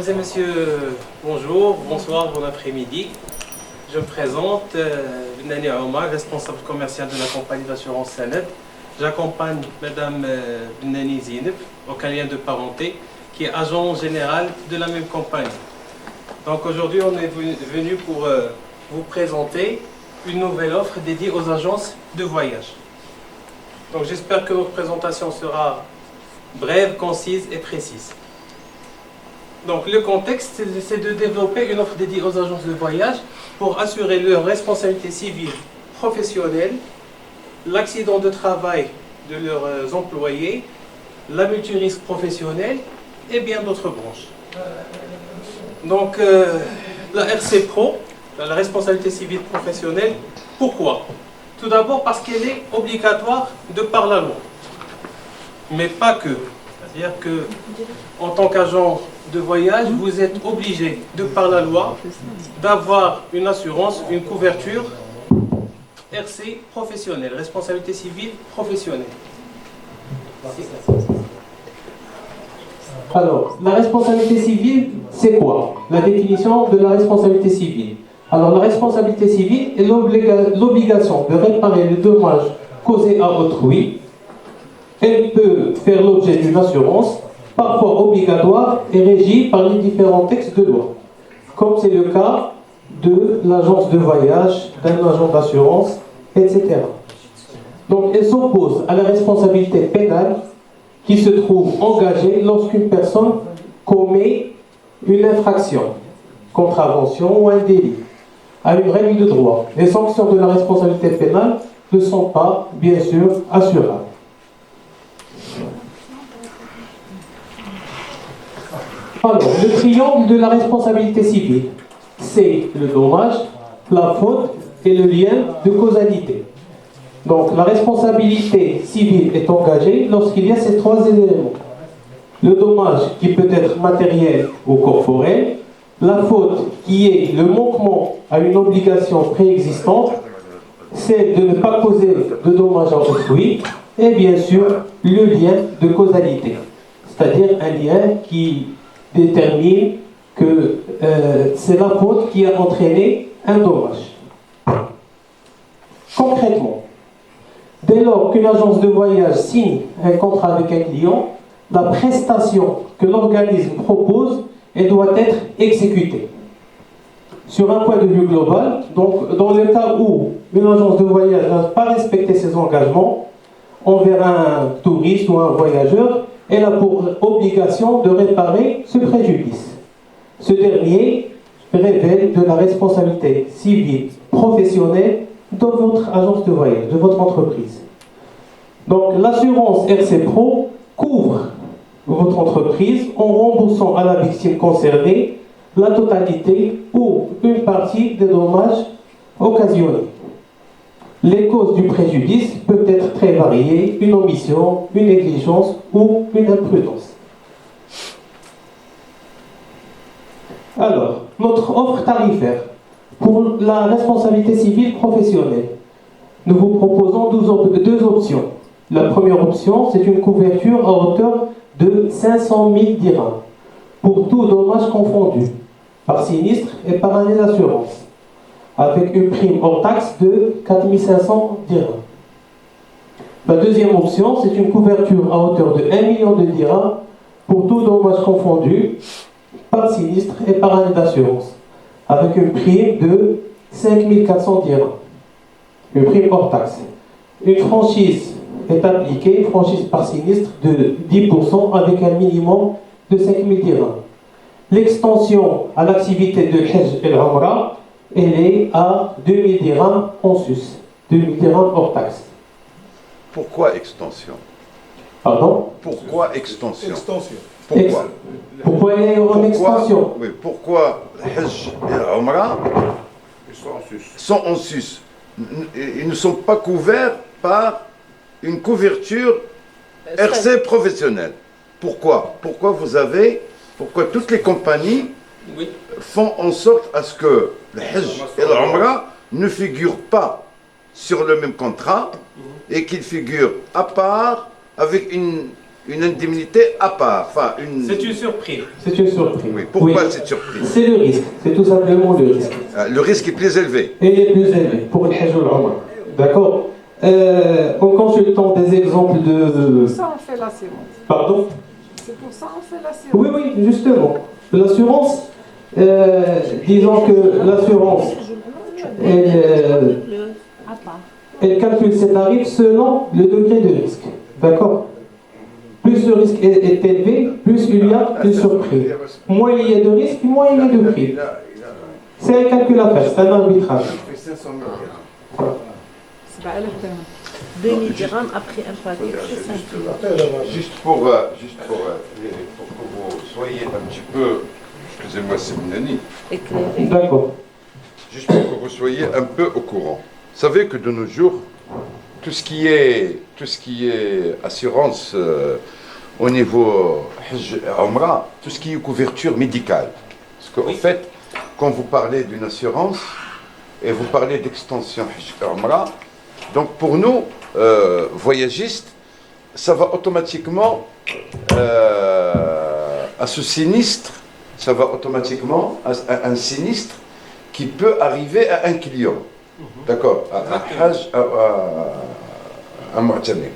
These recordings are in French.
Mesdames et messieurs, bonjour, bonsoir, bon après-midi. Je me présente, Bnani Omar, responsable commercial de la compagnie d'assurance Sanad. J'accompagne Madame Bnani Zineb, aucun lien de parenté, qui est agent général de la même compagnie. Donc aujourd'hui, on est venu pour vous présenter une nouvelle offre dédiée aux agences de voyage. Donc j'espère que notre présentation sera brève, concise et précise. Donc le contexte, c'est de développer une offre dédiée aux agences de voyage pour assurer leur responsabilité civile professionnelle, l'accident de travail de leurs employés, la multirisque professionnelle et bien d'autres branches. Donc la RC Pro, la responsabilité civile professionnelle, pourquoi? Tout d'abord parce qu'elle est obligatoire de par la loi, mais pas que. C'est-à-dire que en tant qu'agent de voyage, vous êtes obligé, de par la loi, d'avoir une assurance, une couverture RC professionnelle, responsabilité civile professionnelle. Alors, la responsabilité civile, c'est quoi? La définition de la responsabilité civile. Alors, la responsabilité civile est l'obligation de réparer le dommage causé à autrui. Elle peut faire l'objet d'une assurance, parfois obligatoire et régie par les différents textes de loi, comme c'est le cas de l'agence de voyage, d'un agent d'assurance, etc. Donc, elle s'oppose à la responsabilité pénale qui se trouve engagée lorsqu'une personne commet une infraction, contravention ou un délit, à une règle de droit. Les sanctions de la responsabilité pénale ne sont pas, bien sûr, assurables. Alors, le triangle de la responsabilité civile, c'est le dommage, la faute et le lien de causalité. Donc, la responsabilité civile est engagée lorsqu'il y a ces trois éléments. Le dommage qui peut être matériel ou corporel, la faute qui est le manquement à une obligation préexistante, c'est de ne pas causer de dommages à autrui, et bien sûr, le lien de causalité, c'est-à-dire un lien qui détermine que c'est la faute qui a entraîné un dommage. Concrètement, dès lors qu'une agence de voyage signe un contrat avec un client, la prestation que l'organisme propose, elle doit être exécutée. Sur un point de vue global, donc dans le cas où une agence de voyage n'a pas respecté ses engagements envers un touriste ou un voyageur, elle a pour obligation de réparer ce préjudice. Ce dernier révèle de la responsabilité civile professionnelle de votre agence de voyage, de votre entreprise. Donc l'assurance RC Pro couvre votre entreprise en remboursant à la victime concernée la totalité ou une partie des dommages occasionnés. Les causes du préjudice peuvent être très variées, une omission, une négligence ou une imprudence. Alors, notre offre tarifaire pour la responsabilité civile professionnelle. Nous vous proposons deux options. La première option, c'est une couverture à hauteur de 500 000 dirhams pour tout dommage confondu, par sinistre et par année d'assurance, avec une prime hors taxe de 4 500 dirhams. La deuxième option, c'est une couverture à hauteur de 1 million de dirhams pour tout dommage confondu, par sinistre et par année d'assurance, avec une prime de 5 400 dirhams, une prime hors taxe. Une franchise est appliquée, franchise par sinistre de 10% avec un minimum de 5 000 dirhams. L'extension à l'activité de Hajj et l'Umrah, elle est à 2000 dirhams en sus, 2000 dirhams hors taxe. Pourquoi extension? Pardon? Pourquoi extension? Pourquoi il y a une extension? Oui, pourquoi Hajj et Umrah sont en sus? Ils ne sont pas couverts par une couverture RC professionnelle. Pourquoi? Pourquoi toutes les compagnies font en sorte à ce que le Hajj et l'Umrah ne figurent pas sur le même contrat et qu'ils figurent à part avec une une indemnité à part. Enfin, C'est une surprise. C'est une surprise. Oui, pourquoi Oui. cette surprise? C'est le risque, c'est tout simplement le risque. Le risque est plus élevé. Et il est plus élevé pour le Hajj ou l'Umrah. D'accord. En consultant des exemples C'est de... pour ça on fait l'assurance. Pardon? C'est pour ça on fait l'assurance. Oui, oui, justement. L'assurance, disons que l'assurance, elle calcule ses tarifs selon le degré de risque. D'accord? Plus le risque est élevé, plus il y a de surprises. Moins il y a de risque, moins il y a de prix. C'est un calcul à faire, c'est un arbitrage. C'est pas elle qui fait. 2000 dirhams après un paquet, c'est simple. Juste pour que vous soyez un petit peu, excusez-moi, c'est Mounani, Éclairé. D'accord. juste pour que vous soyez un peu au courant. Vous savez que de nos jours, tout ce qui est assurance au niveau Hajj et Umrah, tout ce qui est couverture médicale. Parce qu'en fait, quand vous parlez d'une assurance et vous parlez d'extension Hajj et Umrah, donc pour nous, voyagistes, ça va automatiquement à ce sinistre, ça va automatiquement à un sinistre qui peut arriver à un client. D'accord, à Hajj, à Mu'tamir.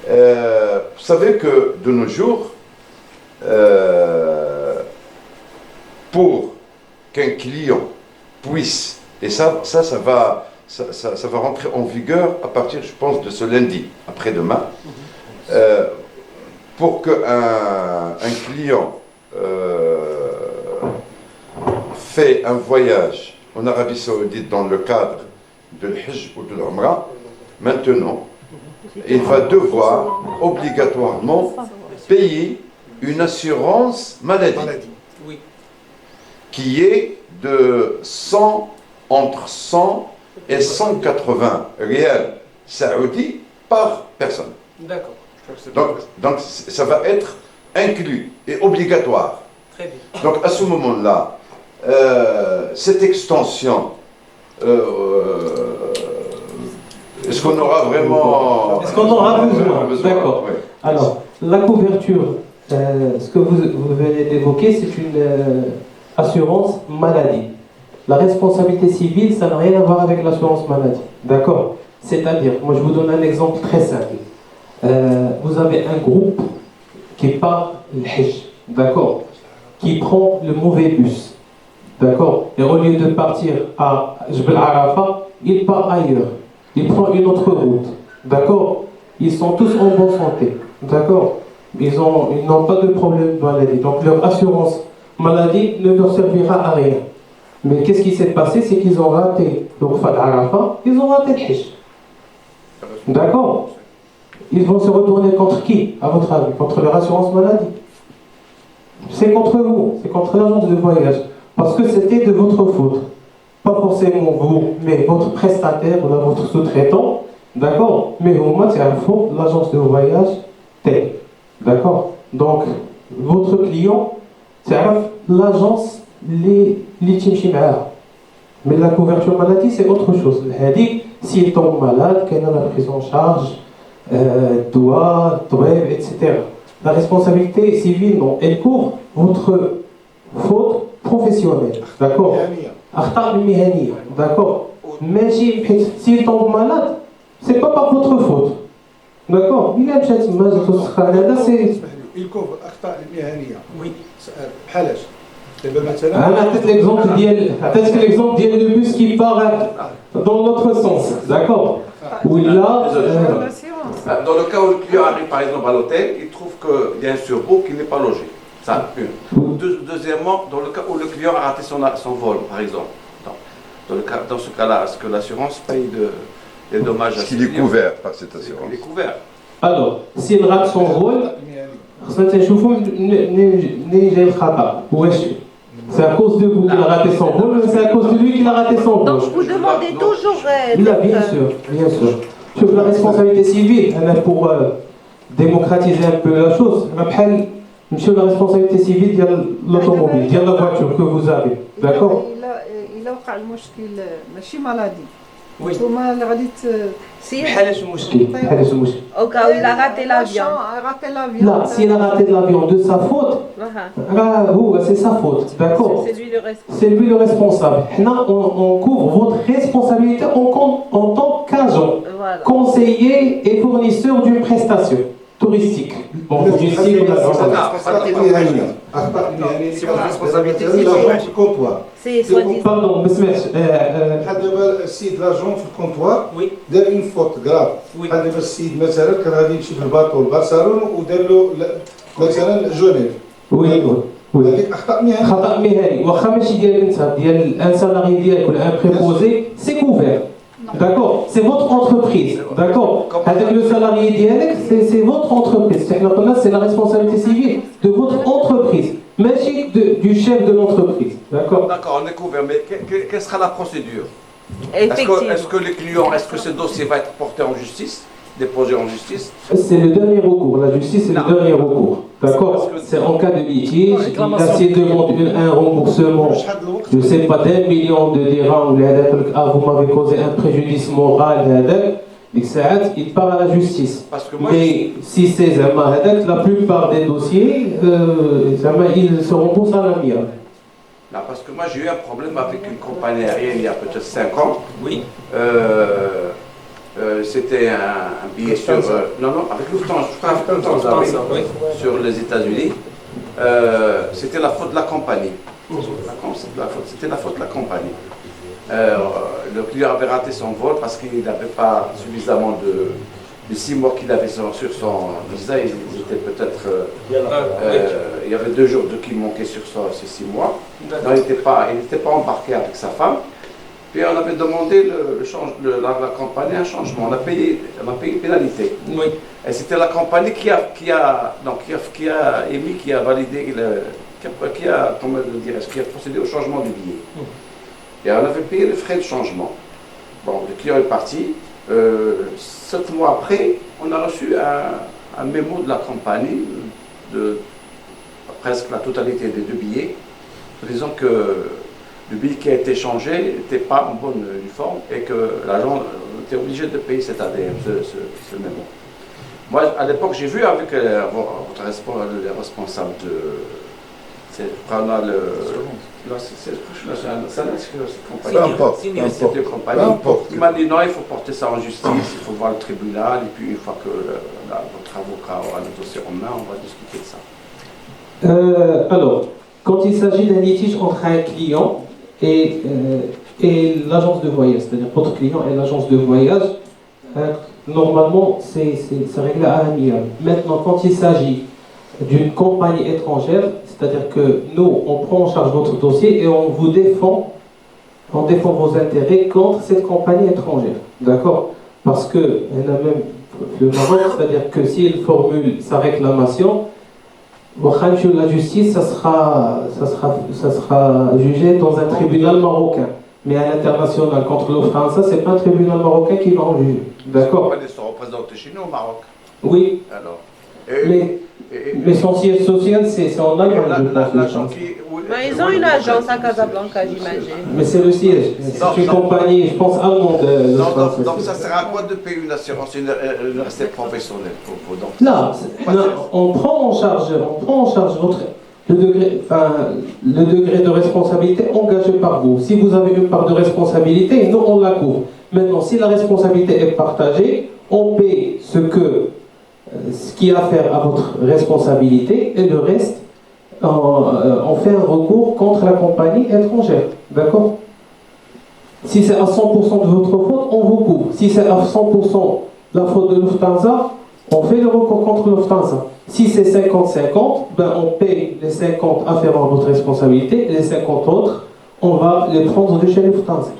Vous savez que de nos jours, pour qu'un client puisse, et ça va rentrer en vigueur à partir, je pense, de ce lundi, après-demain, pour qu'un client fait un voyage en Arabie Saoudite dans le cadre de l'Hajj ou de l'Umrah, maintenant, il va devoir obligatoirement payer une assurance maladie Oui. qui est de entre 100 et 180 rials saoudis par personne. D'accord. Donc ça va être inclus et obligatoire. Très bien. Donc à ce moment-là, cette extension, est-ce qu'on aura vraiment... Est-ce qu'on aura besoin? D'accord. Oui. Alors, la couverture, ce que vous venez d'évoquer, c'est une assurance maladie. La responsabilité civile, ça n'a rien à voir avec l'assurance maladie. D'accord? C'est-à-dire, moi je vous donne un exemple très simple. Vous avez un groupe qui part le Hajj, d'accord? Qui prend le mauvais bus, d'accord? Et au lieu de partir à Jbel Arafat, il part ailleurs. Il prend une autre route, d'accord? Ils sont tous en bonne santé, d'accord? Ils n'ont pas de problème de maladie. Donc leur assurance maladie ne leur servira à rien. Mais qu'est-ce qui s'est passé? C'est qu'ils ont raté le Wafat Arafat, ils ont raté le Hajj. D'accord? Ils vont se retourner contre qui, à votre avis? Contre leur assurance maladie? C'est contre vous, c'est contre l'agence de voyage. Parce que c'était de votre faute. Pas forcément vous, mais votre prestataire ou votre sous-traitant. D'accord? Mais au moins, c'est un faux, l'agence de voyage telle. D'accord? Donc, votre client, c'est l'agence, les timchi معاها. Mais la couverture maladie, c'est autre chose. S'il tombe malade, quelle est la prise en charge, doigt, etc. La responsabilité civile, non, elle couvre votre faute professionnelle. D'accord? أخطاء مهنية. D'accord? Mais s'il tombe malade, c'est pas par votre faute. D'accord? Il a peut-être mal, c'est... Il couvre الأخطاء المهنية. Oui. بحالاش؟ دابا مثلا أنا عطيت l'exemple ديال le bus qui part dans l'autre sens. D'accord? Où là... L'assurance. Dans le cas où le client arrive par exemple à l'hôtel, il trouve qu'il y a un surbook, qu'il n'est pas logé. Ça, une. Deuxièmement, dans le cas où le client a raté son vol, par exemple. Dans ce cas-là, est-ce que l'assurance paye des dommages à Est-ce ce qu'il est client? couvert par cette assurance? Il est couvert. Alors, s'il rate son rôle, المهنية. خصنا نشوفوا منين جاي الخطأ. واش c'est à cause de vous qu'il a raté son rôle, mais c'est à cause de lui qu'il a raté son rôle. Donc vous demandez toujours Là, bien sûr, bien sûr. Sur la responsabilité civile, pour démocratiser un peu la chose, monsieur, la responsabilité civile de l'automobile, de la voiture que vous avez. D'accord? Il a وقع المشكل ماشي maladie. Oui. وما اللي غادي Si, بحال اش المشكل؟ بحال اش المشكل؟ au cas où il a raté l'avion. raté l'avion. Là, s'il a raté de l'avion de sa faute, c'est sa faute, d'accord? C'est lui le responsable. C'est lui le responsable. Là, on couvre votre responsabilité en tant qu'agent, Voilà. conseiller et fournisseur d'une prestation touristique. Bon, touristique, أخطاء مهنية أخطاء مهنية C'est votre responsabilité. لاجون في الكونتوار C'est soi-disant. pardon, ما سمعتش. بحال دابا السيد لاجون في الكونتوار Oui. دار اون فوت كراف Oui. بحال دابا السيد مثلا كان غادي يمشي بالباطو لبرشلونه ودار له مثلا جونيف Oui. هذيك أخطاء مهنية خطأ مهني واخا ماشي ديال انت ديال ان سالاري ديالك ولا ان بريبوزي سي كوفير d'accord c'est votre entreprise d'accord هذاك لو سالاري ديالك c'est votre entreprise حنا قلنا c'est la responsabilité civile de votre entreprise ماشي du chef de l'entreprise d'accord D'accord, on est couvert, mais quelle sera la procédure? Effectivement. Est-ce que les clients, est-ce que ce dossier va être porté en justice, déposé en justice? c'est le dernier recours la justice c'est le dernier recours d'accord c'est en cas de litige il demande un remboursement je ne sais pas d'1 million de dirhams vous m'avez causé un préjudice moral il part à la justice Parce que moi, mais si c'est la plupart des dossiers ils se remboursent à l'amiable. non, parce que moi j'ai eu un problème avec une compagnie aérienne il y a peut-être 5 ans. Oui. C'était un billet sur... non, avec Lufthansa, je crois avec Lufthansa, oui, sur les États-Unis. C'était la faute de la compagnie. C'était la faute de la compagnie. Le client avait raté son vol parce qu'il n'avait pas suffisamment de 6 mois qu'il avait sur son visa. Il était peut-être... il y avait 2 jours qui manquaient sur ces 6 mois. Donc, il n'était pas embarqué avec sa femme. Puis on avait demandé la compagnie un changement. On a payé une pénalité. Oui. Et c'était la compagnie qui a émis, qui a validé, qui a procédé au changement du billet. Et on avait payé les frais de changement. Bon, le client est parti. 7 mois après, on a reçu un mémo de la compagnie de presque la totalité des 2 billets, disant que le billet qui a été changé n'était pas en bonne forme et que l'agent était obligé de payer cet ADM, ce mémo. Moi, à l'époque, j'ai vu avec les responsables de... C'est Peu importe. Il m'a dit non, il faut porter ça en justice, il faut voir le tribunal, et puis une fois que votre avocat aura le dossier en main, on va discuter de ça. Alors, quand il s'agit d'un litige entre un client et l'agence de voyage, c'est-à-dire votre client et l'agence de voyage, normalement, c'est réglé à l'amiable. Maintenant, quand il s'agit d'une compagnie étrangère, c'est-à-dire que nous, on prend en charge votre dossier et on vous défend, on défend vos intérêts contre cette compagnie étrangère. D'accord? Parce que, elle a même le Maroc, c'est-à-dire que s'il formule sa réclamation, la justice, ça sera jugé dans un tribunal marocain. Mais à l'international, contre Lufthansa, c'est pas un tribunal marocain qui va en juger. D'accord? Ils sont représentés chez nous au Maroc. Oui. Alors. Mais son siège social, c'est en Allemagne, je pense. Mais ils ont une agence à Casablanca, j'imagine. Mais c'est le siège. C'est une compagnie, je pense, allemande. Donc ça sert à quoi de payer une assurance, une recette professionnelle pour donc, Là, on prend en charge le degré de responsabilité engagé par vous. Si vous avez une part de responsabilité, nous on la couvre. Maintenant, si la responsabilité est partagée, on paie ce qui a à faire à votre responsabilité et le reste, on fait un recours contre la compagnie étrangère. D'accord? Si c'est à 100% de votre faute, on vous couvre. Si c'est à 100% la faute de Lufthansa, on fait le recours contre Lufthansa. Si c'est 50-50, on paye les 50 afférents à votre responsabilité et les 50 autres, on va les prendre de chez Lufthansa.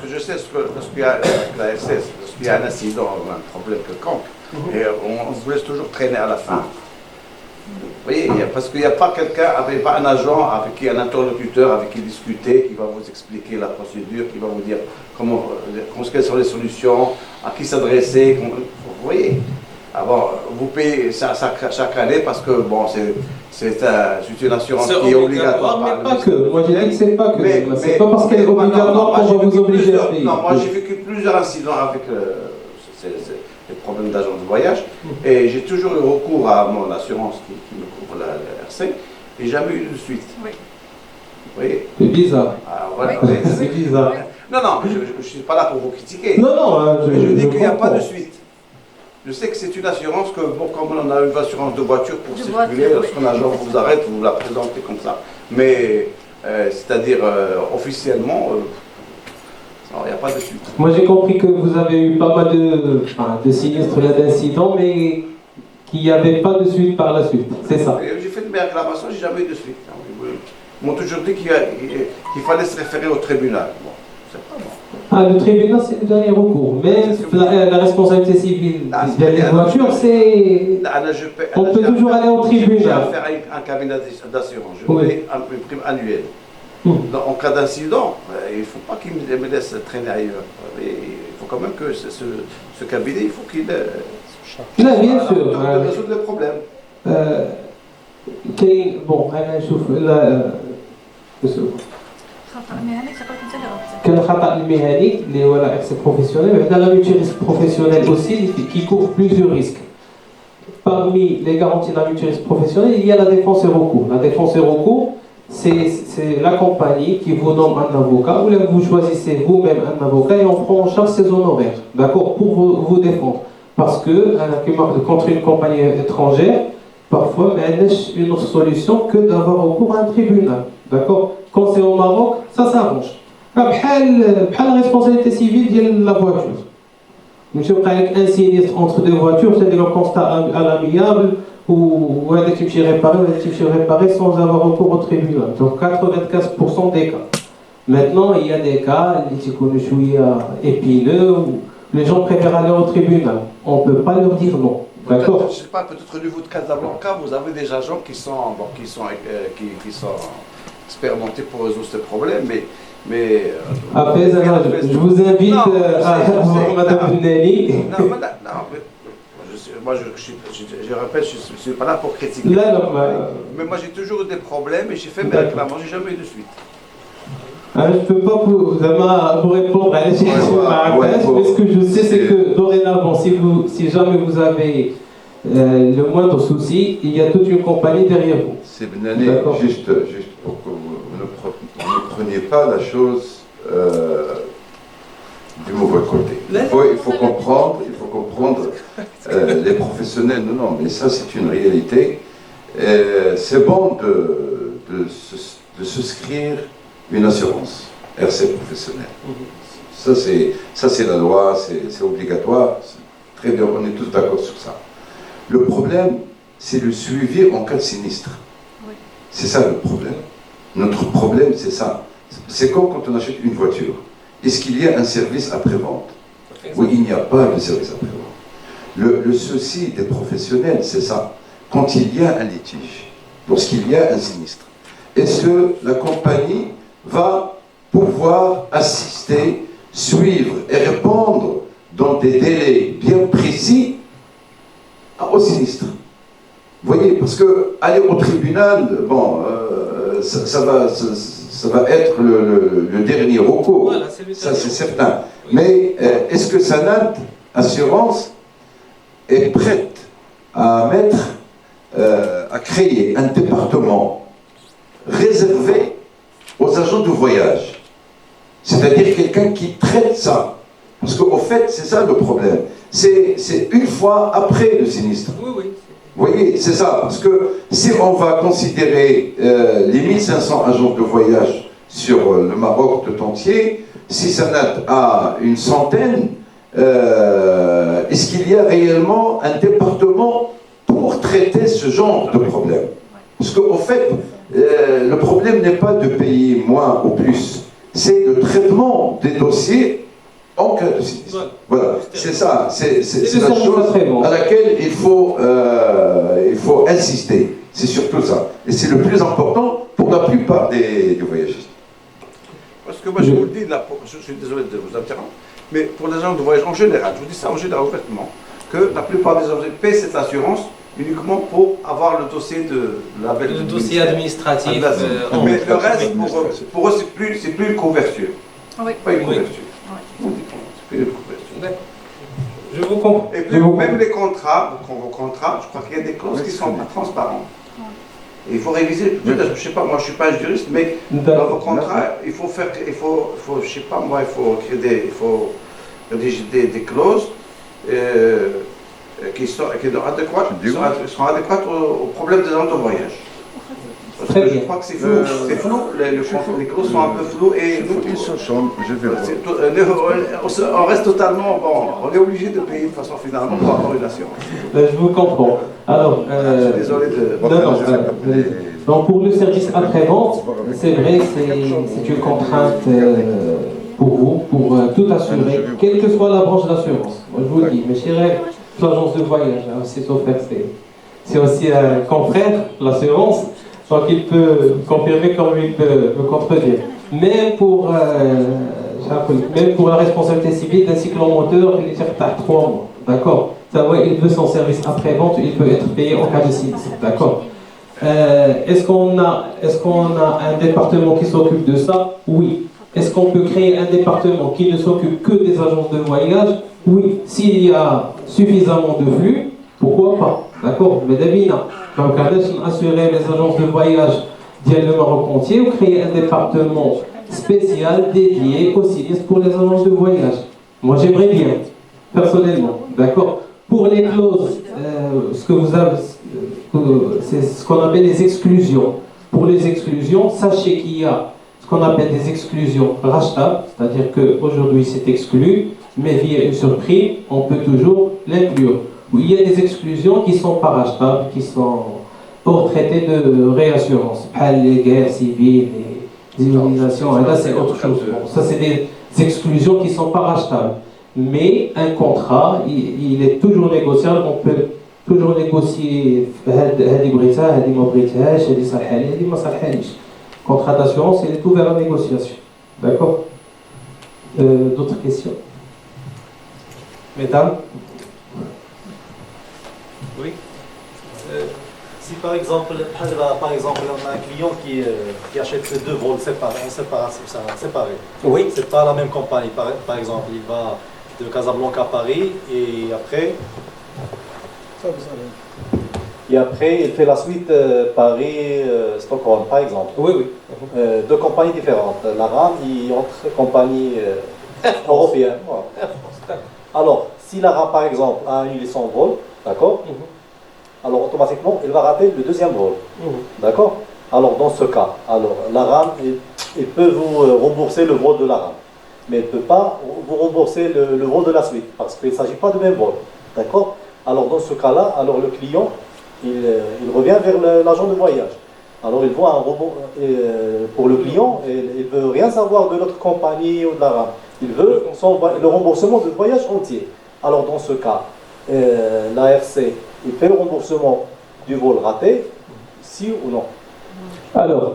Je sais lorsqu'il y a la RCS, lorsqu'il y a un incident, un problème quelconque, et on vous laisse toujours traîner à la fin. Vous voyez, parce qu'il n'y a pas quelqu'un, pas un agent avec qui, un interlocuteur avec qui discuter, qui va vous expliquer la procédure, qui va vous dire quelles sont les solutions, à qui s'adresser. Vous voyez, alors vous payez ça chaque année parce que bon, C'est une assurance C'est qui est obligatoire. obligatoire, Pas que. Moi, j'ai dit que c'est pas que. Mais- C'est pas parce qu'elle est obligatoire moi, qu'on j'ai va vous vécu obliger à plusieurs- payer. Non, moi j'ai vécu plusieurs incidents avec les problèmes d'agence de voyage et j'ai toujours eu recours à mon assurance qui me couvre la RC et jamais eu de suite. Oui. Vous voyez? C'est bizarre. Ah, voilà. Oui. C'est bizarre. Non, non, je ne suis pas là pour vous critiquer. Non, non, Mais je dis qu'il n'y a pas de comprends. suite. Je sais que c'est une assurance que, bon, comme on a une assurance de voiture pour De circuler, voiture, lorsqu'un agent vous arrête, vous la présentez comme ça. Mais, c'est-à-dire, officiellement, non, il n'y a pas de suite. Moi, j'ai compris que vous avez eu pas mal de sinistres, là, d'incidents, mais qu'il n'y avait pas de suite par la suite. C'est ça. Et j'ai fait de mes réclamations, j'ai jamais eu de suite. Ils m'ont toujours dit qu'il fallait se référer au tribunal. Bon, c'est pas bon. Ah, le tribunal, c'est le dernier recours. Mais la responsabilité civile des voitures, c'est. On peut toujours aller au J'ai tribunal. affaire à un cabinet d'assurance. Je Oui. paye une prime annuelle. En cas d'incident, il ne faut pas qu'il me laisse traîner ailleurs. Il faut quand même que ce cabinet, il faut qu'il Là, bien sûr. de résoudre le problème. Bon, أنا نشوف خطأ مهني شكلك انت اللي غلطتي. كان الخطأ المهني اللي هو لا اكسي بروفيسيونيل وعندنا لا mutuelle risque professionnelle aussi qui couvre plusieurs risques. Parmi les garanties de la mutuelle risque professionnelle, il y a la défense et recours. La défense et recours, c'est la compagnie qui vous nomme un avocat ou là vous choisissez vous-même un avocat et on prend en charge ses honoraires, d'accord, pour vous défendre. Parce que contre une compagnie étrangère, parfois, mais elle n'a une autre solution que d'avoir recours à un tribunal. D'accord? Quand c'est au Maroc, ça s'arrange. La responsabilité civile de la voiture. Monsieur, avec un sinistre entre deux voitures, c'est le constat à l'amiable ou un type réparé sans avoir recours au tribunal. Donc 95% des cas. Maintenant, il y a des cas, les épineux, où les gens préfèrent aller au tribunal. On ne peut pas leur dire non. D'accord. Je ne sais pas, peut-être au niveau de Casablanca, vous avez des agents qui sont expérimentés pour résoudre ce problème, mais Après, je vous invite à voir Madame Bunani. Non, mais moi, je répète, je ne suis pas là pour critiquer. Là, non, mais moi, j'ai toujours eu des problèmes et j'ai fait mes réclamations, j'ai jamais eu de suite. je ne peux pas vous répondre à la question mais ce que je sais, c'est que dorénavant, si jamais vous avez le moindre souci, il y a toute une compagnie derrière vous. C'est Benani, juste pour que vous ne preniez pas la chose du mauvais côté. Il faut comprendre les professionnels. Non, mais ça c'est une réalité. C'est bon de souscrire une assurance RC professionnelle. Ça c'est la loi, c'est obligatoire. Très bien, on est tous d'accord sur ça. Le problème, c'est le suivi en cas de sinistre. Oui. C'est ça le problème. Notre problème, c'est ça. C'est comme quand on achète une voiture. Est-ce qu'il y a un service après-vente? Oui, il n'y a pas de service après-vente. Le souci des professionnels, c'est ça. Quand il y a un litige, lorsqu'il y a un sinistre, est-ce que la compagnie va pouvoir assister, suivre et répondre dans des délais bien précis au sinistre? Vous voyez, parce que aller au tribunal, bon, ça va être le dernier recours, Voilà, ça c'est certain. Mais est-ce que Sanad Assurance est prête à à créer un département réservé aux agents de voyage? C'est-à-dire quelqu'un qui traite ça. Parce qu'au fait, c'est ça le problème. C'est une fois après le sinistre. Oui, oui. Vous voyez, c'est ça. Parce que si on va considérer les 1500 agents de voyage sur le Maroc tout entier, si Sanad a une centaine, est-ce qu'il y a réellement un département pour traiter ce genre de problème? Parce qu'au fait, le problème n'est pas de payer moins ou plus, c'est le traitement des dossiers en cas de sinistre. Voilà, c'est ça, c'est la chose à laquelle il faut insister. C'est surtout ça. Et c'est le plus important pour la plupart des voyagistes. Parce que moi, je vous le dis, là, je suis désolé de vous interrompre, mais pour les gens de voyage en général, je vous dis ça en général ouvertement, que la plupart des gens paient cette assurance uniquement pour avoir le dossier de la belle. Le dossier administratif. Mais le reste, pour eux, c'est plus une couverture. Oui. Pas une Oui. couverture. Oui. C'est plus une couverture. D'accord. Je vous comprends. Et puis, même les contrats, vos contrats, je crois qu'il y a des clauses qui sont pas transparentes. Et il faut réviser. Je ne sais pas, moi je ne suis pas un juriste, mais dans vos contrats, il faut faire, je sais pas, moi, il faut rédiger des clauses qui sont adéquates au problème des gens de voyage. Parce que je crois que c'est flou, les clauses sont un peu floues et nous, je vais voir. on reste totalement, on est obligé de payer de façon finalement pour avoir une assurance. Je vous comprends. Alors, Je suis désolé de... donc pour le service après-vente, c'est vrai, c'est une contrainte pour vous, pour tout assurer, quelle que soit la branche d'assurance. Moi, je vous le dis, mes chers règles, l'agence de voyage, hein, c'est aussi un confrère, l'assurance, donc il peut confirmer comme il peut me contredire. Même pour la responsabilité civile d'un cyclomoteur, il est par 3 mois, d'accord? Ça, ouais, il veut son service après-vente, il peut être payé en cas de sinistre, d'accord? Est-ce qu'on a un département qui s'occupe de ça? Oui. Est-ce qu'on peut créer un département qui ne s'occupe que des agences de voyage? Oui. S'il y a suffisamment de flux, pourquoi pas? D'accord? Mais Davina, donc assurer les agences de voyage le Maroc entier ou créer un département spécial dédié aux sinistres pour les agences de voyage? Moi j'aimerais bien, personnellement, d'accord? Pour les clauses, ce que vous avez, c'est ce qu'on appelle les exclusions. Pour les exclusions, sachez qu'il y a ce qu'on appelle des exclusions rachetables, c'est-à-dire qu'aujourd'hui c'est exclu, mais via une surprise, on peut toujours l'inclure. Il y a des exclusions qui sont pas rachetables, qui sont hors traité de réassurance. Les guerres civiles, les immunisations, là c'est autre chose. Bon, ça c'est des exclusions qui sont pas rachetables. Mais un contrat, il est toujours négociable, on peut toujours négocier contrat d'assurance, il est ouvert à la négociation. D'accord? D'autres questions? Mesdames? Oui. Si par exemple, on a un client qui achète deux vols séparés. Oui. C'est pas la même compagnie. Par exemple, il va de Casablanca à Paris et après il fait la suite Paris-Stockholm, par exemple. Oui, oui. Deux compagnies différentes. La RAM et autre compagnie européenne. Voilà. Alors, si la RAM, par exemple, a annulé son vol, d'accord, alors automatiquement, il va rater le deuxième vol. D'accord? Alors, dans ce cas, la RAM, il peut vous rembourser le vol de la RAM. Mais il ne peut pas vous rembourser le vol de la suite, parce qu'il ne s'agit pas du même vol. D'accord? Alors, dans ce cas-là, le client, il revient vers l'agent de voyage. Alors, il voit un robot pour le client, il ne veut rien savoir de l'autre compagnie ou de la RAM. Il veut le remboursement du voyage entier. Alors, dans ce cas, l'ARC, il fait le remboursement du vol raté, si ou non? Alors,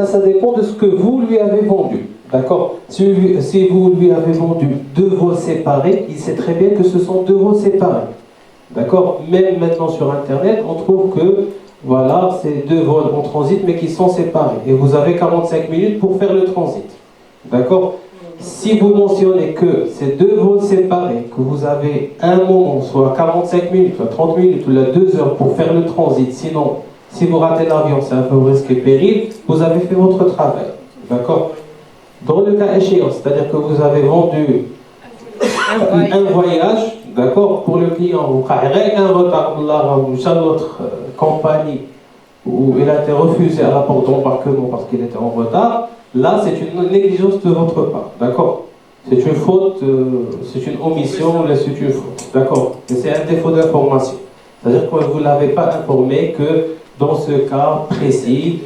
ça dépend de ce que vous lui avez vendu. D'accord? Si vous lui avez vendu deux vols séparés, il sait très bien que ce sont deux vols séparés. D'accord? Même maintenant sur Internet, on trouve que voilà, c'est deux vols en transit mais qui sont séparés. Et vous avez 45 minutes pour faire le transit. D'accord? Si vous mentionnez que c'est deux vols séparés, que vous avez un moment, soit 45 minutes, soit 30 minutes, ou 2 heures pour faire le transit, sinon, si vous ratez l'avion, c'est un peu risque et péril, vous avez fait votre travail. D'accord? Dans le cas échéant, c'est-à-dire que vous avez vendu un voyage, d'accord, pour le client, vous avez un retard de l'autre compagnie où il a été refusé à la porte d'embarquement parce qu'il était en retard, là c'est une négligence de votre part, d'accord? C'est une faute, c'est une omission, c'est une faute, d'accord? Et c'est un défaut d'information. C'est-à-dire que vous ne l'avez pas informé que dans ce cas précis,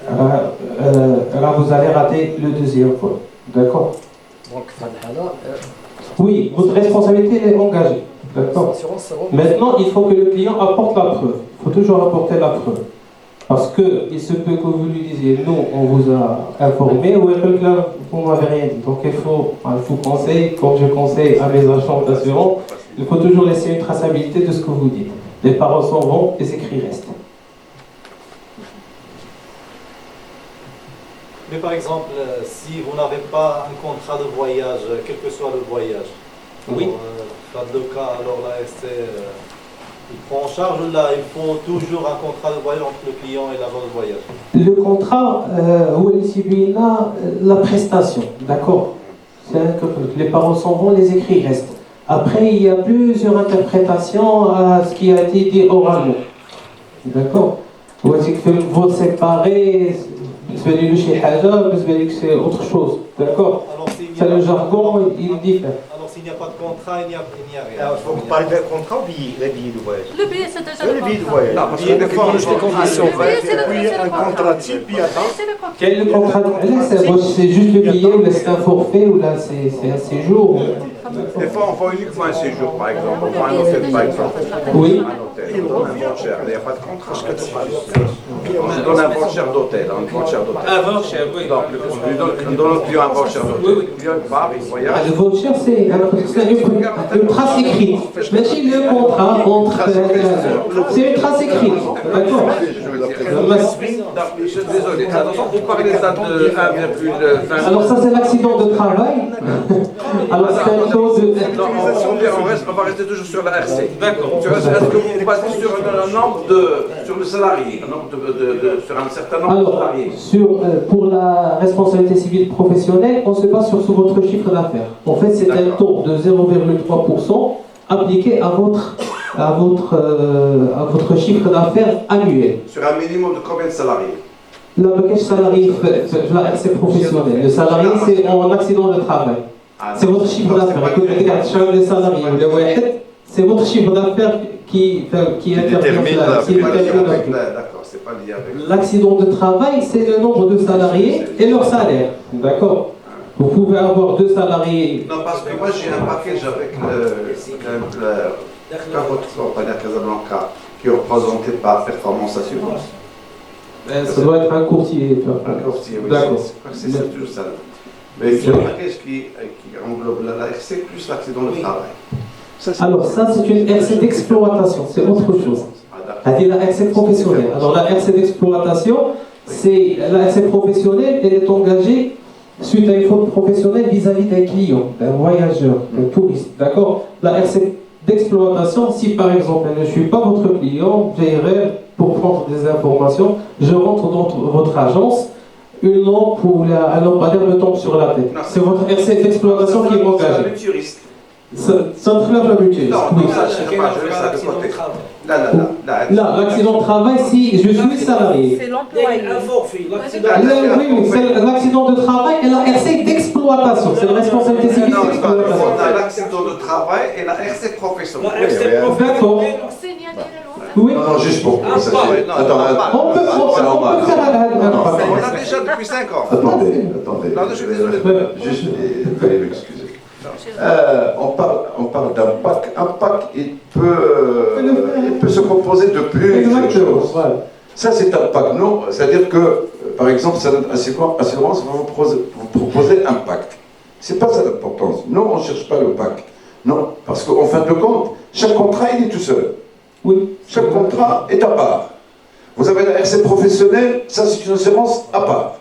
là vous allez rater le deuxième vol, d'accord? Donc, oui, votre responsabilité est engagée, d'accord? Maintenant, il faut que le client apporte la preuve. Il faut toujours apporter la preuve. Parce qu'il se peut que vous lui disiez, nous, on vous a informé, ou là, vous ne m'avez rien dit. Donc il faut conseiller, comme je conseille à mes agents d'assurance, Il faut toujours laisser une traçabilité de ce que vous dites. Les paroles s'en vont, les écrits restent. Mais par exemple, si vous n'avez pas un contrat de voyage, quel que soit le voyage, Oui. alors, dans le cas, alors la RC, il prend en charge là, il faut toujours un contrat de voyage entre le client et l'agent de voyage. Le contrat, où est subi la prestation, d'accord? Les paroles s'en vont, les écrits restent. Après, il y a plusieurs interprétations à ce qui a été dit oralement. D'accord? Voici que le vote séparé, c'est autre chose. D'accord? C'est le jargon, il diffère. Alors s'il n'y a pas de contrat, il n'y a rien. Alors, vous parlez d'un contrat ou les billets de voyage? Le billet, c'est déjà Les billets de voyage. Non, parce que Billet de des fois, voyage, des conditions. Le billet, c'est le Puis un contrat type, puis attends. C'est le contrat. Quel est le contrat? C'est juste le billet, ou là c'est un forfait, ou là c'est un séjour. Des fois, on voit uniquement un séjour, par exemple. On voit un hôtel, par exemple. Oui. Un hôtel, on donne un voucher. Il n'y a pas de contrat. On donne un voucher d'hôtel. Un voucher d'hôtel. Un voucher, oui. Donc, on donne au client un voucher d'hôtel. Le client part, il voyage. Le voucher, c'est une trace écrite. Mais si le contrat entre. C'est une trace écrite. D'accord? Je suis désolé. Attention, vous parlez de 1,20. Alors, ça, c'est l'accident de travail. Alors, c'est un taux de. Non, on va rester toujours sur la RC. D'accord. Est-ce que vous passez sur un nombre sur le salarié, sur un certain nombre de Alors, salariés? pour la responsabilité civile professionnelle, on se base sur votre chiffre d'affaires. En fait, c'est un taux de 0,3% appliqué à votre chiffre d'affaires annuel. Sur un minimum de combien de salariés? La package salarié, la RC professionnelle. Le salarié, c'est en accident de travail. C'est votre chiffre d'affaires. Les salariés, c'est votre chiffre d'affaires qui détermine D'accord, c'est pas lié avec. L'accident de travail, c'est le nombre de salariés et leur salaire. D'accord? Vous pouvez avoir 2 salariés. Non, parce que moi j'ai un package avec votre compagnie à Casablanca qui est représenté par Performance Assurance. Ça doit être un courtier. Un courtier, oui. D'accord. C'est toujours ça. Mais c'est un package qui englobe la RC plus l'accident de travail. Alors ça, c'est une RC d'exploitation, c'est autre chose. C'est-à-dire la RC professionnelle. Alors la RC d'exploitation, c'est la RC professionnelle, elle est engagée suite à une faute professionnelle vis-à-vis d'un client, d'un voyageur, d'un touriste. D'accord? La RC d'exploitation, si par exemple elle ne suit pas votre client, j'irai pour prendre des informations, je rentre dans votre agence, une lampe ou un lampadaire me tombe sur la tête. C'est votre RC d'exploitation qui est engagée. Ça entraîne la mutuelle. Non, ça, je ne vais ça de côté. Là, l'accident de travail, si je suis salarié. C'est l'employé. Oui, c'est l'accident de travail et la RC d'exploitation. C'est la responsabilité civile d'exploitation. On a l'accident de travail et la RC professionnelle. D'accord. Oui. Non, juste pour ça. Attends, On peut faire On a déjà depuis 5 ans. Attendez. Non, je suis désolé. Juste, veuillez m'excuser. On parle d'un pack. Un pack, il peut se composer de plusieurs choses. Ça, c'est un pack. Non, c'est-à-dire que, par exemple, Assurance va vous proposer un pack. C'est pas ça l'importance. Non, on ne cherche pas le pack. Non, parce qu'en fin de compte, chaque contrat, il est tout seul. Oui. Chaque contrat est à part. Vous avez la RC professionnelle, ça c'est une assurance à part.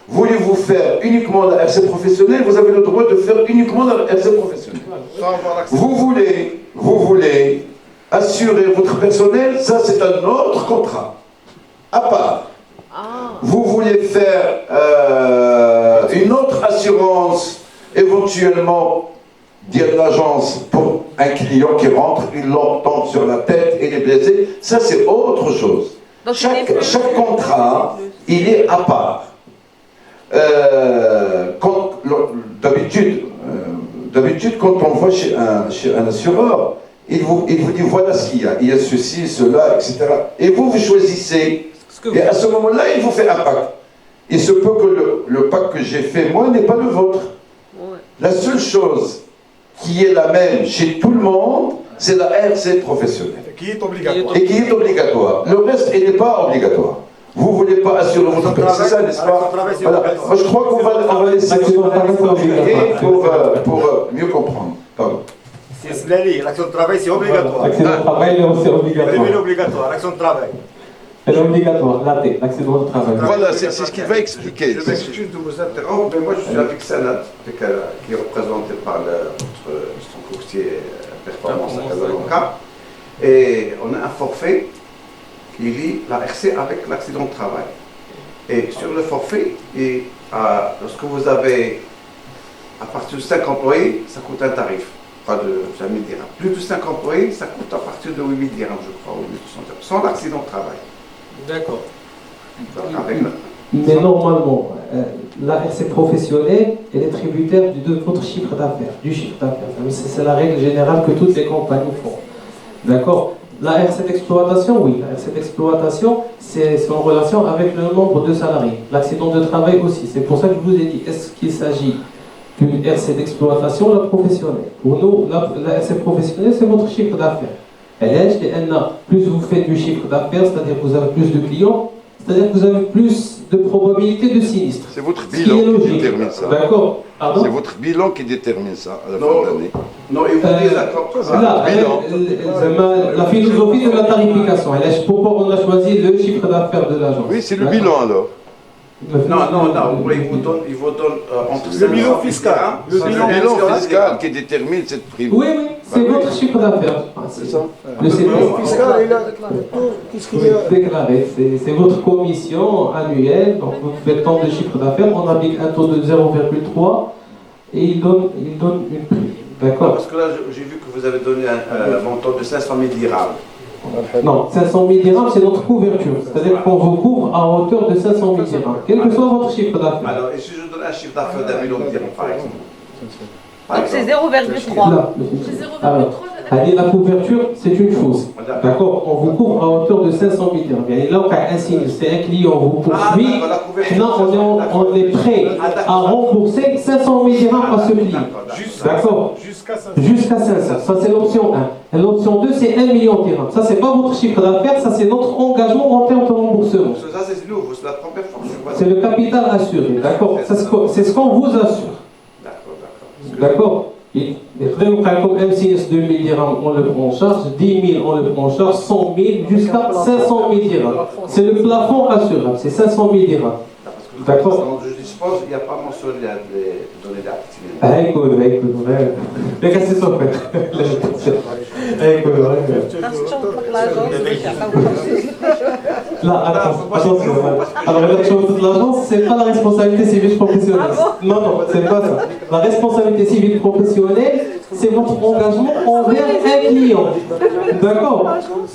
Voulez-vous faire uniquement la RC professionnelle, vous avez le droit de faire uniquement la RC professionnelle. Vous voulez assurer votre personnel, ça c'est un autre contrat, à part. Vous voulez faire une autre assurance, éventuellement, dire l'agence pour un client qui rentre, il tombe sur la tête et il est blessé, ça c'est autre chose. Donc, Chaque contrat, il est à part. D'habitude, quand on va chez un assureur, il vous dit voilà ce qu'il y a. Il y a ceci, cela, etc. Et vous choisissez. Et à ce moment-là, il vous fait un pacte. Il se peut que le pacte que j'ai fait, moi, n'est pas le vôtre. La seule chose qui est la même chez tout le monde, c'est la RC professionnelle. Qui est obligatoire. Et qui est obligatoire. Le reste, il n'est pas obligatoire. Vous ne voulez pas assurer votre personne, c'est ça, n'est-ce pas? Voilà. Moi, je crois qu'on va laisser pour mieux comprendre. Pardon. Si L'action de travail, c'est obligatoire. L'accident de travail est aussi obligatoire. C'est obligatoire, l'action de travail. Elle est obligatoire, l'accident de travail. Voilà, c'est ce qu'il va expliquer. Je m'excuse de vous interrompre, mais moi je suis avec Sanat, qui est représenté par notre courtier performance à Casablanca. Et on a un forfait qui lie la RC avec l'accident de travail. Et sur le forfait, lorsque vous avez à partir de 5 employés, ça coûte un tarif, pas de 5 000 dirhams. Plus de 5 employés, ça coûte à partir de 8 000 dirhams, je crois, ou 8 200 dirhams, sans l'accident de travail. D'accord. Mais normalement, la RC professionnelle, elle est tributaire de votre chiffre d'affaires, du chiffre d'affaires. C'est la règle générale que toutes les compagnies font. D'accord? La RC d'exploitation, oui. La RC d'exploitation, c'est en relation avec le nombre de salariés. L'accident de travail aussi. C'est pour ça que je vous ai dit, est-ce qu'il s'agit d'une RC d'exploitation ou la professionnelle? Pour nous, la RC professionnelle, c'est votre chiffre d'affaires. Plus vous faites du chiffre d'affaires, c'est-à-dire que vous avez plus de clients, c'est-à-dire que vous avez plus de probabilité de sinistre. C'est votre bilan qui détermine ça. D'accord. Pardon? C'est votre bilan qui détermine ça à la fin de l'année. Non, et vous dites d'accord. La philosophie de la tarification. Pourquoi on a choisi le chiffre d'affaires de l'agence? Oui, c'est le bilan alors. Non, il vous donne entre Le bilan fiscal. C'est le bilan fiscal qui détermine cette prime. Oui, c'est votre chiffre d'affaires. C'est ça. Le bilan fiscal, il a tout. Qu'est-ce qu'il y a déclaré. C'est votre commission annuelle. Donc vous faites tant de chiffre d'affaires. On applique un taux de 0,3 et il donne une prime. D'accord. Parce que là, j'ai vu que vous avez donné un montant de 500 000 dirhams. Non, 500 000 dirhams, c'est notre couverture. C'est-à-dire qu'on vous couvre à hauteur de 500 000 dirhams, quel que soit votre chiffre d'affaires. Alors, et si je donne un chiffre d'affaires d'1 million de dirhams, par exemple? Donc c'est 0,3. Là, alors, la couverture, c'est une chose. D'accord? On vous couvre à hauteur de 500 000 dirhams. Et là, on a un signe, c'est un client vous poursuit. Maintenant, on est prêt à rembourser 500 000 dirhams à ce client. D'accord? Jusqu'à 500. Ça, c'est l'option 1. Et l'option 2, c'est 1 million de dirhams. Ça, c'est pas votre chiffre d'affaires, ça, c'est notre engagement en termes de remboursement. Ça, c'est nouveau, c'est la première fois que je vois. C'est le capital assuré. D'accord? C'est ce qu'on vous assure. D'accord? Et comme M6 2 000 dirhams, on le prend en charge, 10 000, on le prend en charge, 100 000, jusqu'à 500 000 dirhams. C'est le plafond assurable, c'est 500 000 dirhams. D'accord? Je dispose, il n'y a pas mentionné les données d'activité. Écoute, mais qu'est-ce que c'est ça fait? Là, attention. Alors, la chose de l'agence, c'est pas la responsabilité civile professionnelle. Non, c'est pas ça. La responsabilité civile professionnelle, c'est votre engagement envers un client. D'accord?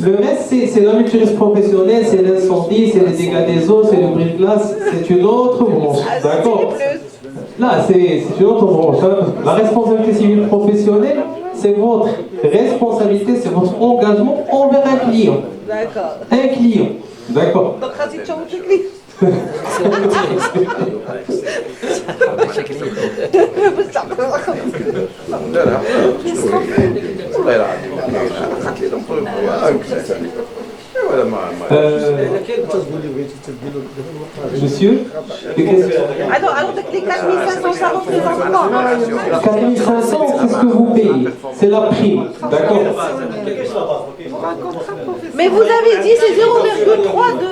Le reste, c'est la mutualité professionnelle, c'est l'incendie, c'est les dégâts des eaux, c'est le brise-glace, c'est une autre branche. D'accord? Là, c'est une autre branche. La responsabilité civile professionnelle, c'est votre responsabilité, c'est votre engagement envers un client. D'accord. Un client. D'accord. Donc, vas-y, tu as un client. Monsieur, Alors, les 4500, ça représente quoi? 4500, c'est ce que vous payez. C'est la prime. D'accord? Mais vous avez dit c'est 0,3 de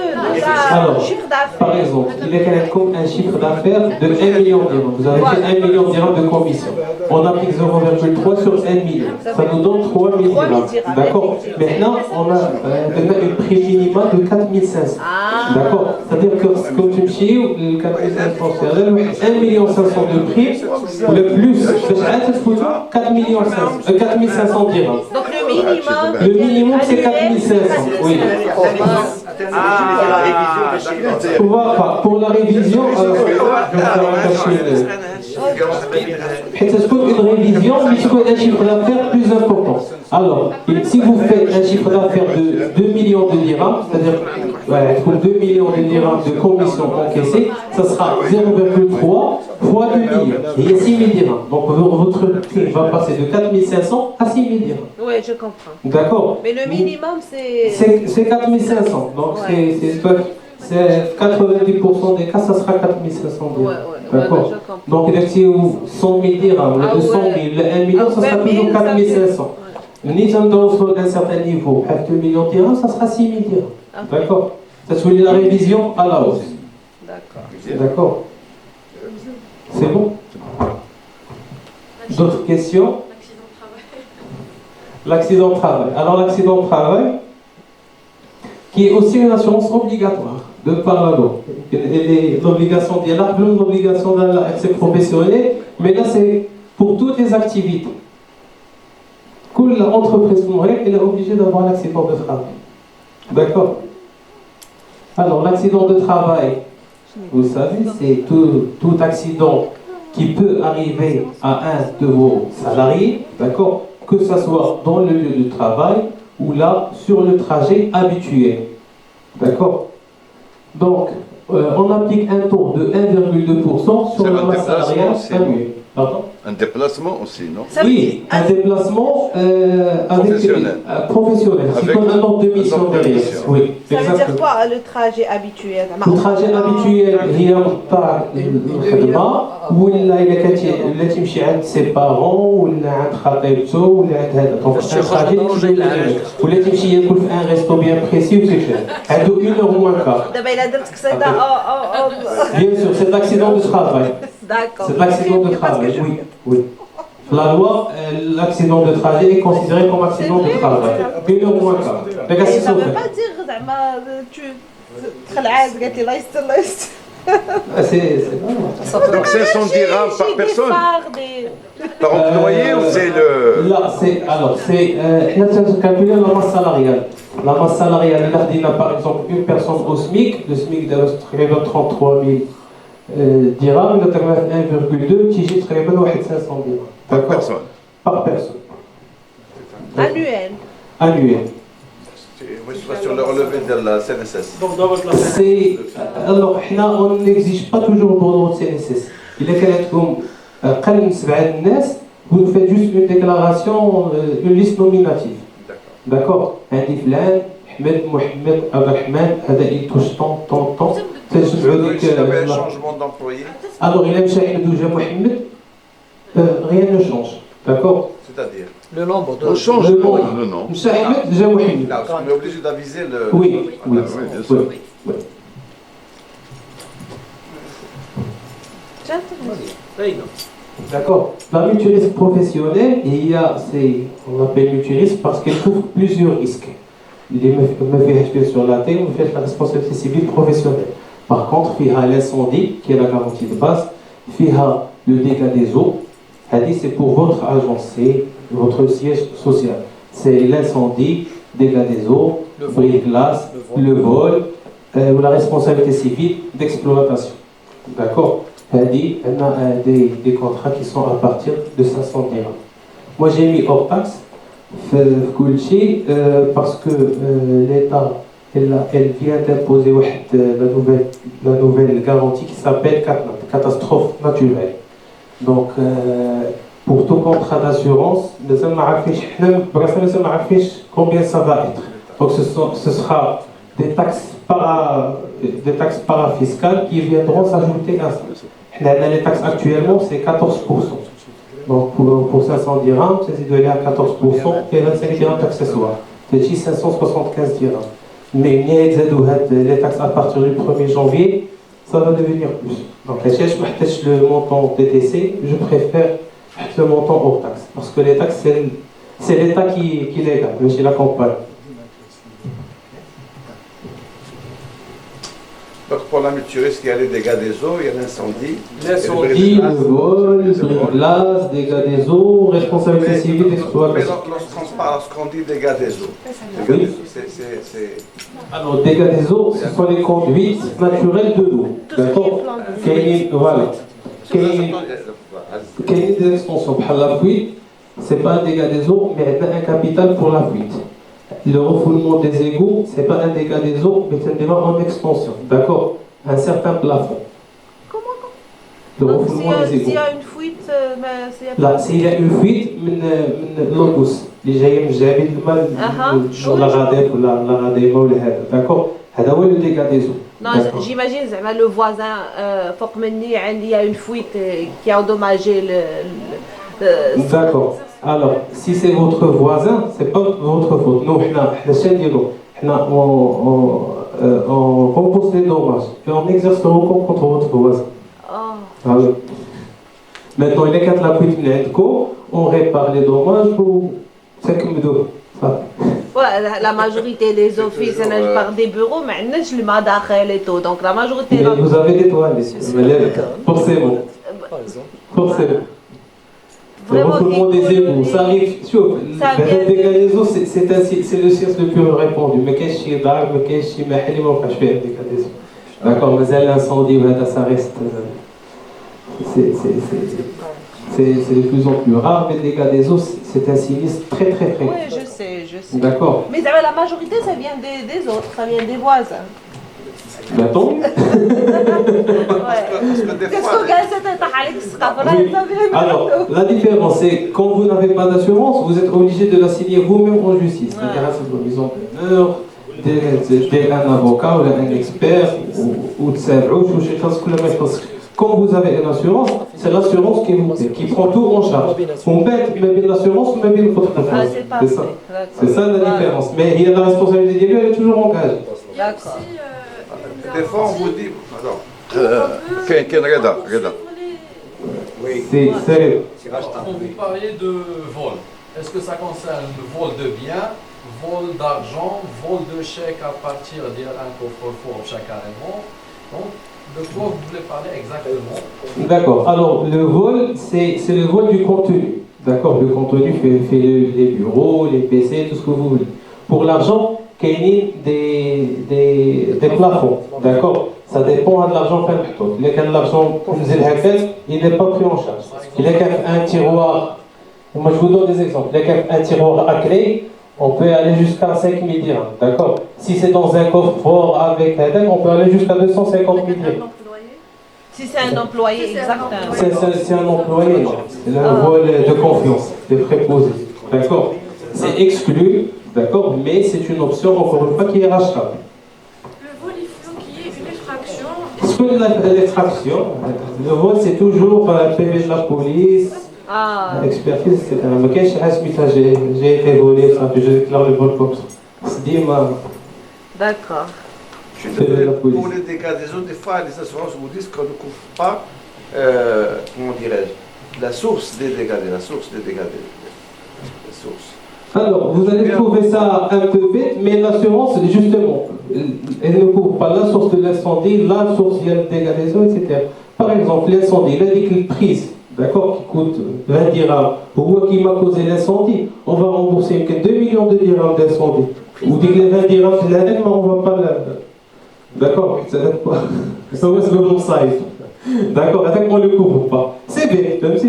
Alors, chiffre d'affaires. par exemple, il est quand même comme un chiffre d'affaires de 1 million d'euros. Vous avez fait 1 million d'euros de commission. On applique 0,3 sur 1 million. Ça nous donne 3 000 dirhams. D'accord? Maintenant, on a une prime minimale de 4 500. D'accord? C'est-à-dire que comme tu me dis, le 4 500, c'est 1 million 500 de prime, le plus, 4 500 dirhams. Donc le minimum. Le minimum, c'est 4 500. Oui. Pour la révision, une révision, mais il faut un chiffre d'affaires plus important. Alors, si vous faites un chiffre d'affaires de 2 millions de dirhams, c'est-à-dire pour 2 millions de dirhams de commission encaissée, ça sera 0,3 fois 2 millions. Et il y a 6 000 dirhams. Donc votre prix va passer de 4 500 à 6 000 dirhams. Oui, je comprends. D'accord. Mais le minimum, c'est... C'est 4 500. Donc c'est 90% des cas, ça sera 4 500 dirhams. D'accord. Donc, il y a 100 000 dirhams, 200 000, 1 million, ça sera toujours 4 500. Ni d'un certain niveau, 2 millions de dirhams, ça sera 6 000 dirhams. D'accord. Ça se la révision à la hausse. D'accord. C'est bon? D'autres questions? L'accident de travail. Alors, l'accident de travail, qui est aussi une assurance obligatoire, de par la loi. L'obligation d'y aller, l'obligation d'accès professionnel, mais là, c'est pour toutes les activités. L'entreprise elle est obligée d'avoir l'accident de travail. D'accord? Alors, l'accident de travail, vous savez, c'est tout accident qui peut arriver à un de vos salariés, d'accord? Que ce soit dans le lieu de travail ou là, sur le trajet habituel. D'accord? Donc, on applique un taux de 1,2% sur la masse salariale annuelle. Pardon? Un déplacement aussi, non? Oui, un déplacement professionnel. C'est comme un ordre de mission derrière. Oui, Ça veut dire quoi le trajet habituel? Le trajet habituel, il y a الخدمة ولا إذا كانت تمشي عند سي بارون ولا عند خطيبته ولا عند هذا دونك ولا تمشي ياكل في ان ريستو بيان بريسي وسي عنده 1 heure moins quart. دابا إلا درت كسيطة Bien sûr, c'est l'accident de travail. D'accord. C'est l'accident de travail, oui. Oui. La loi, l'accident de trajet est considéré comme accident de travail. 1 heure moins quart. Et ça ne veut pas dire زعما tu دخل عاد قالت لي الله يستر الله يستر. Donc 500 dirhams par personne? Par employé ou c'est le... Là, c'est calculer la masse salariale. La masse salariale, il a par exemple une personne au SMIC, le SMIC de 33 000 dirhams, il a 1,2 qui j'ai très bien 500 dirhams. Par personne? Par personne. Annuel. Annuel. Oui, sur le relevé de la CNSS. Alors, on n'exige pas toujours pour notre CNSS. Il est quand vous faites juste une déclaration, une liste nominative. D'accord. Un Iflan, Ahmed, Mohamed, Abdelrahman, il touche tant. Si j'avais un changement d'employé. Alors, il aime Ahmed ou Mohamed, rien ne change. D'accord. C'est-à-dire le nombre de... On change le nom. Monsieur Ahmed, déjà Mohamed. Là, on est obligé d'aviser le... Oui, bien sûr. D'accord. La mutualiste professionnelle, on l'appelle mutualiste parce qu'elle couvre plusieurs risques. Il est bien sur la tête, vous faites la responsabilité civile professionnelle. Par contre, il y a l'incendie, qui est la garantie de base, il y a le dégât des eaux. C'est pour votre agence, c'est votre siège social. C'est l'incendie, dégâts des eaux, bris de glace, le vol, ou la responsabilité civile d'exploitation. D'accord? On a des contrats qui sont à partir de 500 dirhams. Moi j'ai mis hors taxe parce que l'État elle vient d'imposer la nouvelle garantie qui s'appelle catastrophe naturelle. Donc pour tout contrat d'assurance, combien ça va être. Donc ce sera des taxes parafiscales qui viendront s'ajouter à ça. Les taxes actuellement, c'est 14%. Donc pour 500 dirhams, c'est de aller à 14% et 25 dirhams accessoires. C'est 575 dirhams. Mais les taxes à partir du 1er janvier, ça va devenir plus. Donc le montant TTC, je préfère le montant hors taxe. Parce que les taxes, c'est l'État qui les gagne, mais c'est la campagne. Donc pour la mutualiste, il y a les dégâts des eaux, il y a l'incendie. L'incendie, le vol, le glace, dégâts des eaux, responsabilité civile d'exploitation. Mais lorsqu'on dit dégâts des eaux, oui. Alors, dégâts des eaux, ce sont les conduites naturelles de l'eau. D'accord. Voilà. Quelle est l'extension? La fuite, ce n'est pas un dégât des eaux, mais un capital pour la fuite. Le refoulement des égouts, ce n'est pas un dégât des eaux, mais c'est un dégât en extension. D'accord? Un certain plafond. Le refoulement des égouts. S'il y a une fuite, là, s'il y a une fuite, l'eau douce. اللي جايه من الجبل الماء الغادير ولا الغاديمه ولا هذا. D'accord? هذا هو le dégât des eaux. Non, j'imagine le voisin فوق مني il y a une fuite qui a endommagé le D'accord. Alors, si c'est votre voisin, c'est pas votre faute. Nous, on rembourse les dommages et on exerce le recours contre votre voisin. Alors, maintenant, il est qu'à la fuite on répare les dommages pour 5 millions. Ouais, la majorité des offices, je parle des bureaux, mais on le madakhel et tout. Donc la majorité. Mais vous avez des toilettes, forcément. Forcément. Vraiment, tout le monde des égouts, ça arrive. Le dégât des eaux, c'est le science le plus répandu. Mais qu'est-ce qu'il y a mais qu'est-ce qu'il y a je fais un dégât des eaux. D'accord, mais l'incendie, ça reste. C'est de plus en plus rare, mais le dégât des eaux, c'est un sinistre très très fréquent. Oui, je sais. D'accord. Mais la majorité, ça vient des autres, ça vient des voisins. D'accord. Alors, la différence, c'est quand vous n'avez pas d'assurance, vous êtes obligé de la signer vous-même en justice. C'est-à-dire à cette mise en plein d'un avocat ou d'un expert ou de Saint-Louis ou chez quand vous avez une assurance, c'est l'assurance qui prend tout en charge. On bête même l'assurance, même votre assurance. C'est ça la différence. Mais il y a la responsabilité de lui, elle est toujours engagée. D'accord. Des fois, on vous dit. Reda. Oui. C'est. Quand vous parlez de vol, est-ce que ça concerne le vol de biens, vol d'argent, vol de chèques à partir d'un coffre-fort chaque élément? Donc, de quoi vous voulez parler exactement? D'accord. Alors, le vol, c'est le vol du contenu. D'accord. Le contenu fait les bureaux, les PC, tout ce que vous voulez. Pour l'argent, il y a des plafonds. D'accord. Ça dépend de l'argent qu'il y a. L'argent, il n'est pas pris en charge. Il y a un tiroir. Moi, je vous donne des exemples. Il y a un tiroir à clé. On peut aller jusqu'à 5 000 dirhams, d'accord? Si c'est dans un coffre-fort avec un on peut aller jusqu'à 250 000 dirhams. Si c'est un employé, exactement. C'est un employé, c'est un vol de confiance, des préposés, d'accord? C'est exclu, d'accord? Mais c'est une option, encore une fois, qui est rachetable. Le vol, il faut qu'il y ait une effraction. Est-ce que l'effraction, le vol, c'est toujours un PV de la police. L'expertise, etc. Mais j'ai été volé, ça, je déclare le vol comme ça. C'est dit, d'accord. Pour les dégâts des eaux, des fois, les assurances vous disent qu'on ne couvre pas, comment dirais-je, la source des dégâts, la source des dégâts des sources. Alors, vous allez trouver ça un peu bête, mais l'assurance, justement, elle ne couvre pas la source de l'incendie, la source, il y a le dégât des eaux, etc. Par exemple, l'incendie, il a dit que le prise, d'accord, qui coûte 20 dirhams, pour moi qui m'a causé l'incendie, on va rembourser 2 millions de dirhams d'incendie. Ou dit que les 20 dirhams, c'est la mais on ne va pas la. D'accord, ça ne va pas. Ça va se le site. D'accord, avec on ne le couvre pas. C'est bien, même si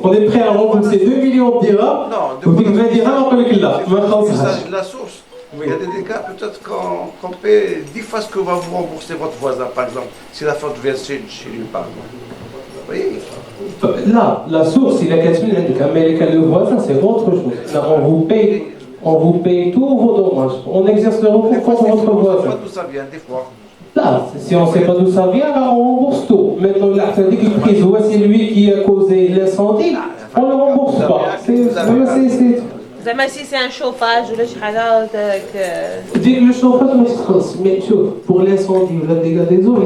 on est prêt à rembourser 2 millions de dirhams. Non, ou dit que 20 dirhams, on peut le là. Il s'agit de la source. Il y a des dégâts, peut-être qu'on paie 10 fois ce que va vous rembourser votre voisin, par exemple, si la faute vient chez lui, par exemple. Vous voyez? Là, la source, il a 4 000 handicap, mais le voisin, c'est autre chose. Là, on vous paye tous vos dommages. On exerce le recours contre votre voisin. On ne sait pas d'où ça vient, des fois. Là, si on ne sait pas d'où ça vient, là, on rembourse tout. Maintenant, ça dit que le prise, c'est lui qui a causé l'incendie, on ne le rembourse pas. Si c'est un chauffage ou le chahada. Dès que le chauffage, mais pour l'incendie ou le dégât des eaux,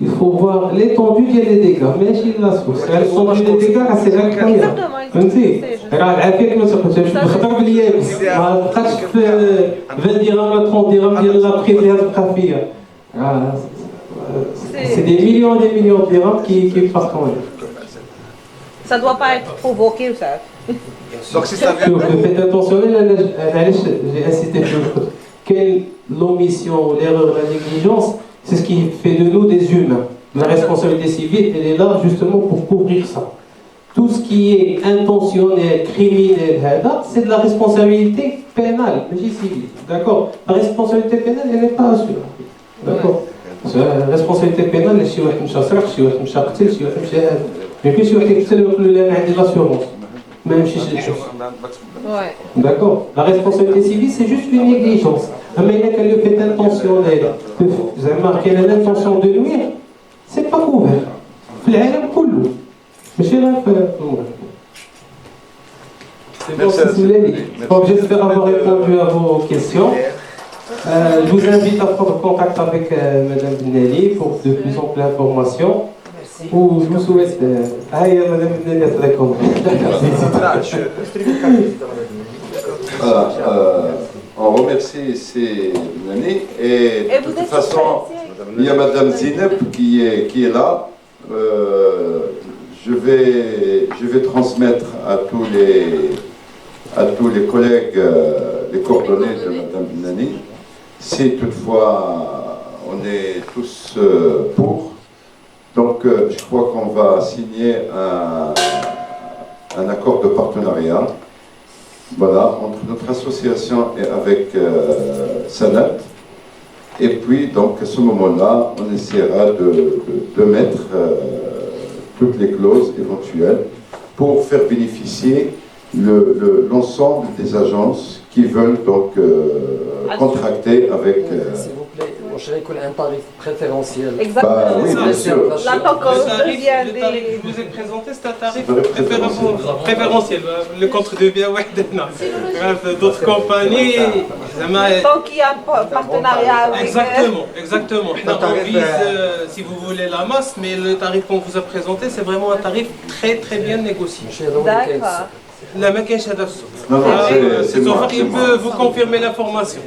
il faut voir l'étendue des dégâts, mais chez la source. L'étendue des dégâts, c'est incroyable. فهمتي؟ راه العافيه كما تقول نخدم باليابس ما بقاش في 20 درهم ولا 30 درهم ديال لا بريز اللي غتبقى فيا. C'est des millions et des millions de dirhams qui passent quand même. Ça ne doit pas être provoqué, ça. Donc si ça vient. Faites attention, j'ai insisté sur le quelle l'omission, l'erreur, la négligence, c'est ce qui fait de nous des humains. La responsabilité civile, elle est là justement pour couvrir ça. Tout ce qui est intentionnel, criminel, c'est de la responsabilité pénale, mais civile. D'accord? La responsabilité pénale, elle n'est pas assurée. D'accord? La responsabilité pénale, c'est si on a une chasse, si on a une charité, si on a une chasse. Mais puis si on a une l'assurance. même si Ouais. D'accord. La responsabilité civile, c'est juste une négligence. Mais il y a qu'elle fait intentionnel. Vous avez marqué l'intention de nuire, c'est pas couvert. في العالم كله. ماشي غير C'est bon, Merci. Donc, j'espère avoir répondu à vos questions. Je vous invite à prendre contact avec Madame Benali pour de plus amples informations. Ou je vous souhaite. Madame Benali, Voilà, on remercie ces années et de vous toute êtes façon, sûr, il y a Madame Zineb qui est là. Je vais transmettre à tous les collègues les coordonnées de Madame Benani. Si toutefois on est tous pour, donc je crois qu'on va signer un accord de partenariat. Voilà, entre notre association et avec Sanat. Et puis, donc, à ce moment-là, on essaiera de mettre toutes les clauses éventuelles pour faire bénéficier l'ensemble des agences qui veulent donc contracter avec... S'il vous plaît, on cherche un tarif préférentiel. Exactement. Bah, oui, bien sûr. Là, tant qu'on Le tarif devient que des... je vous ai présenté, c'est un tarif préférentiel. préférentiel. Le contre-devient, ouais, non. Bref, d'autres compagnies, Tant qu'il y a un partenariat avec... exactement. On vise, si vous voulez, la masse, mais le tarif qu'on vous a présenté, c'est vraiment un tarif très bien négocié. D'accord. La maquette, c'est Non, c'est il peut vous confirmer l'information.